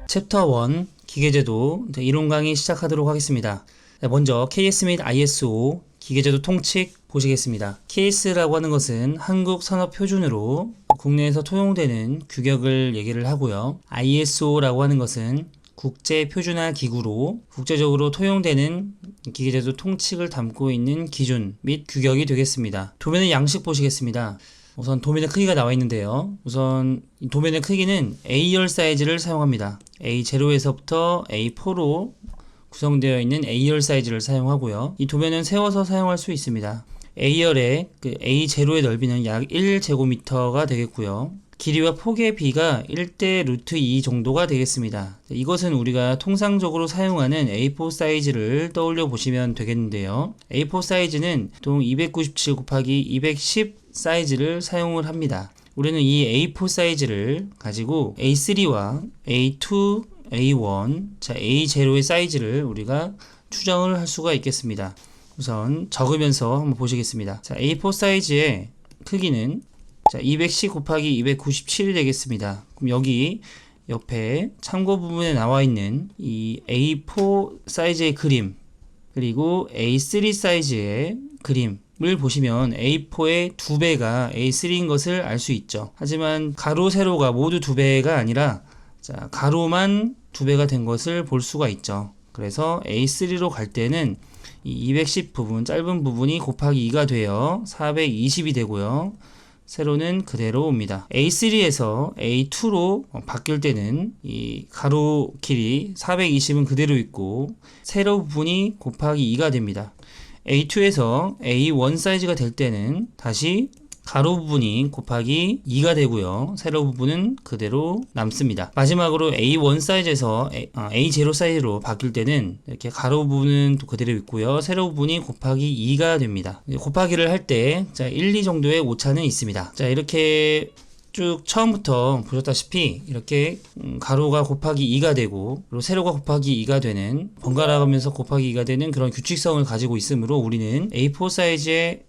챕터 1 기계제도 이론 강의 시작하도록 하겠습니다. 먼저 KS 및 ISO 기계제도 통칙 보시겠습니다. KS라고 하는 것은 한국 산업 표준으로 국내에서 통용되는 규격을 얘기를 하고요. ISO라고 하는 것은 국제 표준화 기구로 국제적으로 통용되는 기계제도 통칙을 담고 있는 기준 및 규격이 되겠습니다. 도면의 양식 보시겠습니다. 우선 도면의 크기가 나와 있는데요. 우선 도면의 크기는 A열 사이즈를 사용합니다. A0에서부터 A4로 구성되어 있는 A열 사이즈를 사용하고요. 이 도면은 세워서 사용할 수 있습니다. A열의 A0의 넓이는 약 1제곱미터가 되겠고요. 길이와 폭의 비가 1대 루트 2 정도가 되겠습니다. 이것은 우리가 통상적으로 사용하는 A4 사이즈를 떠올려 보시면 되겠는데요. A4 사이즈는 보통 297 곱하기 210 사이즈를 사용을 합니다. 우리는 이 A4 사이즈를 가지고 A3와 A2, A1, A0의 사이즈를 우리가 추정을 할 수가 있겠습니다. 우선 적으면서 한번 보시겠습니다. A4 사이즈의 크기는 210 곱하기 297이 되겠습니다. 그럼 여기 옆에 참고 부분에 나와 있는 이 A4 사이즈의 그림 그리고 A3 사이즈의 그림을 보시면 A4의 2배가 A3인 것을 알 수 있죠. 하지만 가로 세로가 모두 2배가 아니라 가로만 2배가 된 것을 볼 수가 있죠. 그래서 A3로 갈 때는 이 210 부분 짧은 부분이 곱하기 2가 되어 420이 되고요. 세로는 그대로 옵니다. A3에서 A2로 바뀔 때는 이 가로 길이 420은 그대로 있고 세로 부분이 곱하기 2가 됩니다. A2에서 A1 사이즈가 될 때는 다시 가로 부분이 곱하기 2가 되고요. 세로 부분은 그대로 남습니다. 마지막으로 A1 사이즈에서 A0 사이즈로 바뀔 때는 이렇게 가로 부분은 또 그대로 있고요. 세로 부분이 곱하기 2가 됩니다. 곱하기를 할 때 1, 2 정도의 오차는 있습니다. 자, 이렇게 쭉 처음부터 보셨다시피 이렇게 가로가 곱하기 2가 되고 그리고 세로가 곱하기 2가 되는 번갈아 가면서 곱하기 2가 되는 그런 규칙성을 가지고 있으므로 우리는 A4 사이즈의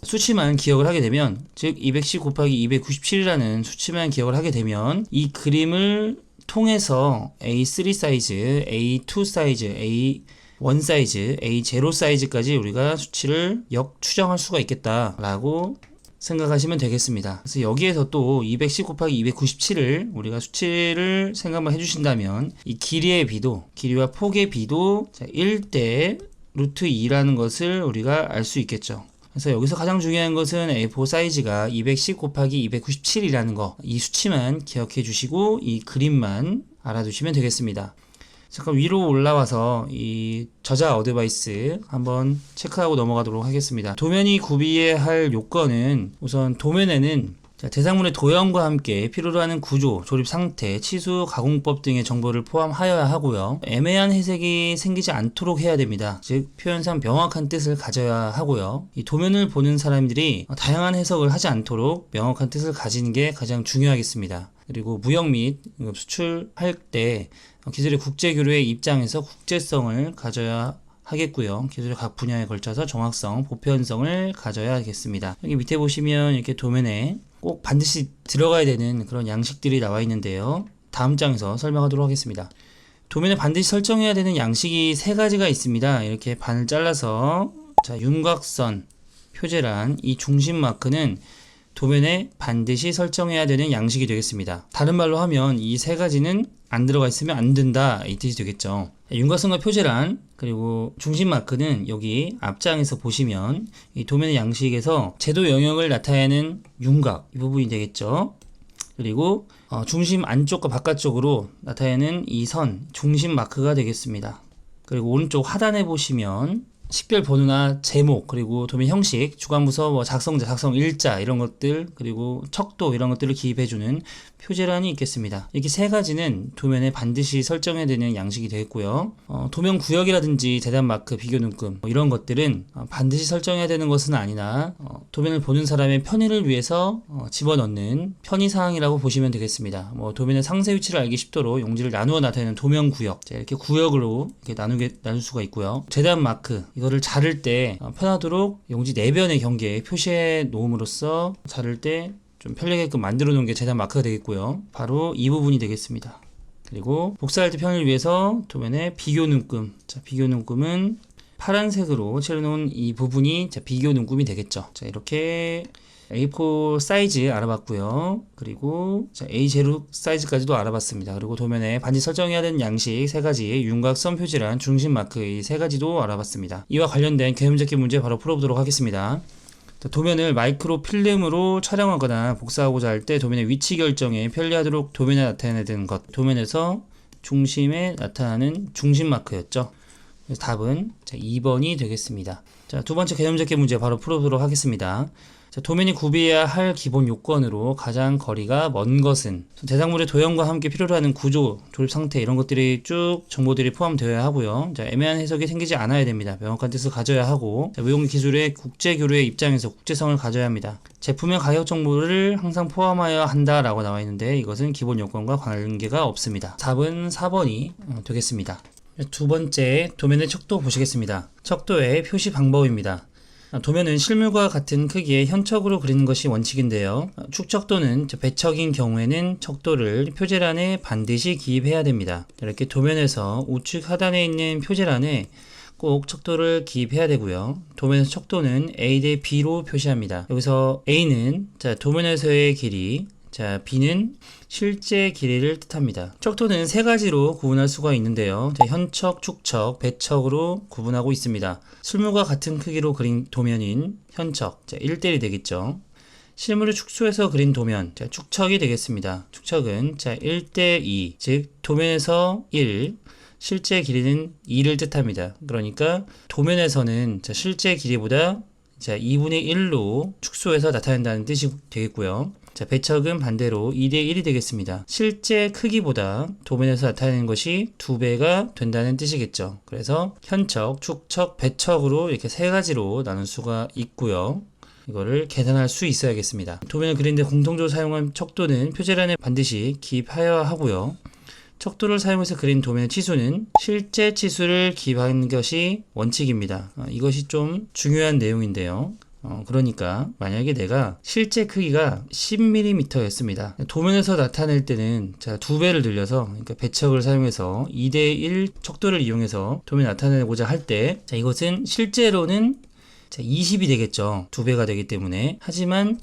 수치만 기억을 하게 되면 즉 210 곱하기 297이라는 수치만 기억을 하게 되면 이 그림을 통해서 A3 사이즈, A2 사이즈, A1 사이즈, A0 사이즈까지 우리가 수치를 역추정할 수가 있겠다라고 생각하시면 되겠습니다. 그래서 여기에서 또 210 곱하기 297을 우리가 수치를 생각만 해주신다면 이 길이의 비도, 길이와 폭의 비도 1대 루트 2라는 것을 우리가 알 수 있겠죠. 그래서 여기서 가장 중요한 것은 A4 사이즈가 210 곱하기 297이라는 거, 이 수치만 기억해 주시고 이 그림만 알아두시면 되겠습니다. 잠깐 위로 올라와서 이 저자 어드바이스 한번 체크하고 넘어가도록 하겠습니다. 도면이 구비해야 할 요건은 우선 도면에는 대상물의 도형과 함께 필요로 하는 구조, 조립 상태, 치수, 가공법 등의 정보를 포함하여야 하고요. 애매한 해석이 생기지 않도록 해야 됩니다. 즉 표현상 명확한 뜻을 가져야 하고요. 이 도면을 보는 사람들이 다양한 해석을 하지 않도록 명확한 뜻을 가지는 게 가장 중요하겠습니다. 그리고 무역 및 수출할 때 기술의 국제교류의 입장에서 국제성을 가져야 하겠고요. 기술의 각 분야에 걸쳐서 정확성, 보편성을 가져야 하겠습니다. 여기 밑에 보시면 이렇게 도면에 꼭 반드시 들어가야 되는 그런 양식들이 나와 있는데요. 다음 장에서 설명하도록 하겠습니다. 도면에 반드시 설정해야 되는 양식이 3가지가 있습니다. 이렇게 반을 잘라서 윤곽선, 표제란, 이 중심 마크는 도면에 반드시 설정해야 되는 양식이 되겠습니다. 다른 말로 하면 이 3가지는 안 들어가 있으면 안 된다 이 뜻이 되겠죠. 윤곽선과 표제란 그리고 중심 마크는 여기 앞장에서 보시면 이 도면의 양식에서 제도 영역을 나타내는 윤곽 이 부분이 되겠죠. 그리고 중심 안쪽과 바깥쪽으로 나타내는 이 선 중심 마크가 되겠습니다. 그리고 오른쪽 하단에 보시면 식별 번호나 제목 그리고 도면 형식, 주관부서 작성자, 작성 일자 이런 것들 그리고 척도 이런 것들을 기입해주는 표제란이 있겠습니다. 이렇게 3가지는 도면에 반드시 설정해야 되는 양식이 되겠고요. 도면 구역이라든지 재단 마크, 비교 눈금 이런 것들은 반드시 설정해야 되는 것은 아니나 도면을 보는 사람의 편의를 위해서 집어넣는 편의사항이라고 보시면 되겠습니다. 도면의 상세 위치를 알기 쉽도록 용지를 나누어 나타내는 도면 구역 이렇게 구역으로 이렇게 나눌 수가 있고요. 재단 마크 이거를 자를 때 편하도록 용지 내변의 경계에 표시해 놓음으로써 자를 때 좀 편리하게끔 만들어 놓은 게 재단 마크가 되겠고요. 바로 이 부분이 되겠습니다. 그리고 복사할 때 편의를 위해서 도면에 비교 눈금. 자, 비교 눈금은 파란색으로 칠해놓은 이 부분이 자, 비교 눈금이 되겠죠. 자, 이렇게 A4 사이즈 알아봤고요. 그리고 자, A0 사이즈까지도 알아봤습니다. 그리고 도면에 반드시 설정해야 되는 양식 3가지, 윤곽, 선, 표지란, 중심 마크 이 3가지도 알아봤습니다. 이와 관련된 개념 잡기 문제 바로 풀어보도록 하겠습니다. 자, 도면을 마이크로 필름으로 촬영하거나 복사하고자 할 때 도면의 위치 결정에 편리하도록 도면에 나타내야 되는 것, 도면에서 중심에 나타나는 중심 마크였죠. 그래서 답은 자, 2번이 되겠습니다. 자, 두 번째 개념 잡기 문제 바로 풀어보도록 하겠습니다. 자, 도면이 구비해야 할 기본 요건으로 가장 거리가 먼 것은 대상물의 도형과 함께 필요로 하는 구조, 조립 상태 이런 것들이 쭉 정보들이 포함되어야 하고요. 자, 애매한 해석이 생기지 않아야 됩니다. 명확한 뜻을 가져야 하고 자, 외국 기술의 국제 교류의 입장에서 국제성을 가져야 합니다. 제품의 가격 정보를 항상 포함하여야 한다라고 나와 있는데 이것은 기본 요건과 관계가 없습니다. 답은 4번이 되겠습니다. 두 번째, 도면의 척도 보시겠습니다. 척도의 표시 방법입니다. 도면은 실물과 같은 크기의 현척으로 그리는 것이 원칙인데요. 축척 또는 배척인 경우에는 척도를 표제란에 반드시 기입해야 됩니다. 이렇게 도면에서 우측 하단에 있는 표제란에 꼭 척도를 기입해야 되고요. 도면에서 척도는 A 대 B로 표시합니다. 여기서 A는 자, 도면에서의 길이, 자, B는 실제 길이를 뜻합니다. 척도는 3가지로 구분할 수가 있는데요. 자, 현척, 축척, 배척으로 구분하고 있습니다. 실물과 같은 크기로 그린 도면인 현척, 자, 1대1이 되겠죠. 실물을 축소해서 그린 도면, 자, 축척이 되겠습니다. 축척은 자, 1대2, 즉 도면에서 1, 실제 길이는 2를 뜻합니다. 그러니까 도면에서는 자, 실제 길이보다 자, 2분의 1로 축소해서 나타낸다는 뜻이 되겠고요. 자, 배척은 반대로 2대1이 되겠습니다. 실제 크기보다 도면에서 나타내는 것이 2배가 된다는 뜻이겠죠. 그래서 현척, 축척, 배척으로 이렇게 3가지로 나눌 수가 있고요. 이거를 계산할 수 있어야겠습니다. 도면을 그리는데 공통적으로 사용한 척도는 표제란에 반드시 기입하여야 하고요. 척도를 사용해서 그린 도면의 치수는 실제 치수를 기입하는 것이 원칙입니다. 이것이 좀 중요한 내용인데요. 그러니까 만약에 내가 실제 크기가 10mm였습니다. 도면에서 나타낼 때는 자, 2배를 늘려서 그러니까 배척을 사용해서 2대1 척도를 이용해서 도면을 나타내고자 할 때 자, 이것은 실제로는 자, 20이 되겠죠. 2배가 되기 때문에. 하지만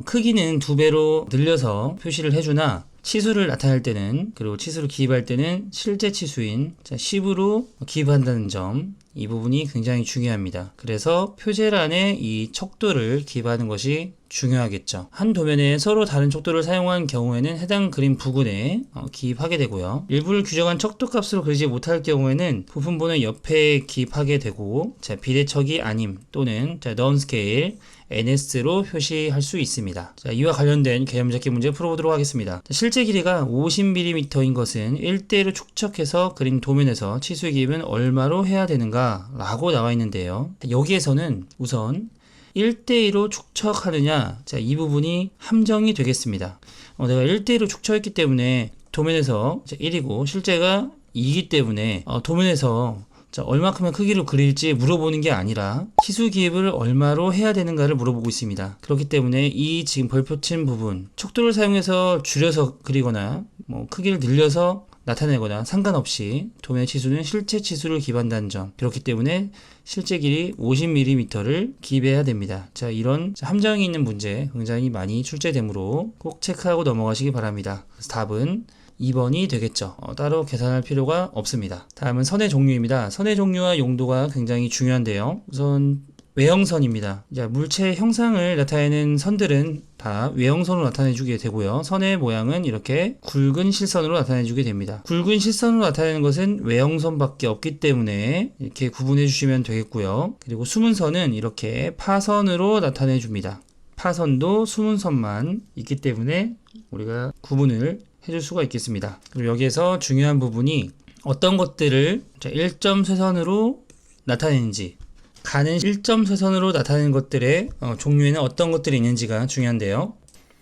크기는 2배로 늘려서 표시를 해주나 치수를 나타낼 때는, 그리고 치수를 기입할 때는 실제 치수인 10으로 기입한다는 점, 이 부분이 굉장히 중요합니다. 그래서 표제란에 이 척도를 기입하는 것이 중요하겠죠. 한 도면에 서로 다른 척도를 사용한 경우에는 해당 그림 부근에 기입하게 되고요. 일부를 규정한 척도 값으로 그리지 못할 경우에는 부품본의 옆에 기입하게 되고 자, 비대척이 아님 또는 non-scale NS로 표시할 수 있습니다. 자, 이와 관련된 개념 잡기 문제 풀어보도록 하겠습니다. 자, 실제 길이가 50mm인 것은 1대1로 축척해서 그린 도면에서 치수 기입은 얼마로 해야 되는가 라고 나와 있는데요. 여기에서는 우선 1대1로 축척하느냐, 자, 이 부분이 함정이 되겠습니다. 내가 1대1로 축척했기 때문에 도면에서 1이고 실제가 2이기 때문에 도면에서 자, 얼마큼의 크기로 그릴지 물어보는 게 아니라 치수 기입을 얼마로 해야 되는가를 물어보고 있습니다. 그렇기 때문에 이 지금 벌표친 부분, 척도를 사용해서 줄여서 그리거나 크기를 늘려서 나타내거나 상관없이 도면의 치수는 실제 치수를 기입한다는 점. 그렇기 때문에 실제 길이 50mm를 기입해야 됩니다. 자, 이런 함정이 있는 문제 굉장히 많이 출제되므로 꼭 체크하고 넘어가시기 바랍니다. 그래서 답은 2번이 되겠죠. 따로 계산할 필요가 없습니다. 다음은 선의 종류입니다. 선의 종류와 용도가 굉장히 중요한데요. 우선 외형선입니다. 물체의 형상을 나타내는 선들은 다 외형선으로 나타내주게 되고요. 선의 모양은 이렇게 굵은 실선으로 나타내주게 됩니다. 굵은 실선으로 나타내는 것은 외형선밖에 없기 때문에 이렇게 구분해 주시면 되겠고요. 그리고 숨은 선은 이렇게 파선으로 나타내줍니다. 파선도 숨은 선만 있기 때문에 우리가 구분을 해줄 수가 있겠습니다. 그리고 여기에서 중요한 부분이 어떤 것들을 1점 쇄선으로 나타내는지, 가는 1점 쇄선으로 나타내는 것들의 종류에는 어떤 것들이 있는지가 중요한데요.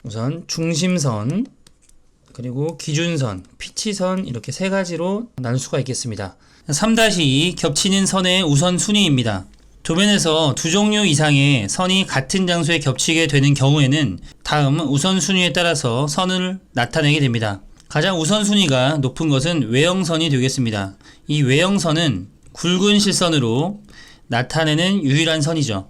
우선 중심선, 그리고 기준선, 피치선 이렇게 3가지로 나눌 수가 있겠습니다. 3-2 겹치는 선의 우선순위입니다. 도면에서 2종류 이상의 선이 같은 장소에 겹치게 되는 경우에는 다음 우선순위에 따라서 선을 나타내게 됩니다. 가장 우선순위가 높은 것은 외형선이 되겠습니다. 이 외형선은 굵은 실선으로 나타내는 유일한 선이죠.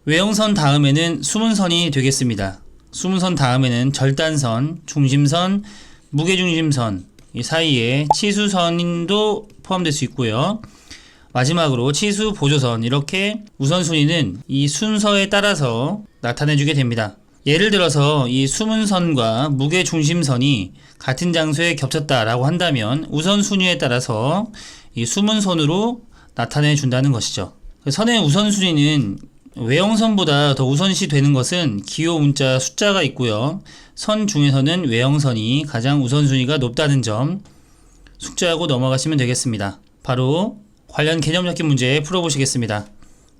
외형선 다음에는 수문선이 되겠습니다. 수문선 다음에는 절단선, 중심선, 무게중심선, 이 사이에 치수선도 포함될 수 있고요. 마지막으로 치수 보조선, 이렇게 우선순위는 이 순서에 따라서 나타내주게 됩니다. 예를 들어서 이 수문선과 무게중심선이 같은 장소에 겹쳤다라고 한다면 우선순위에 따라서 이 수문선으로 나타내 준다는 것이죠. 선의 우선순위는 외형선보다 더 우선시 되는 것은 기호 문자 숫자가 있고요. 선 중에서는 외형선이 가장 우선순위가 높다는 점 숙지하고 넘어가시면 되겠습니다. 바로 관련 개념 잡기 문제 풀어보시겠습니다.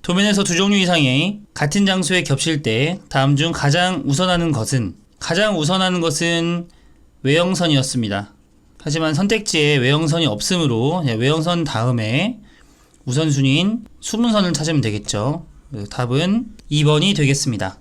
도면에서 두 종류 이상의 같은 장소에 겹칠 때 다음 중 가장 우선하는 것은 외형선이었습니다. 하지만 선택지에 외형선이 없으므로 외형선 다음에 우선순위인 수문선을 찾으면 되겠죠. 답은 2번이 되겠습니다.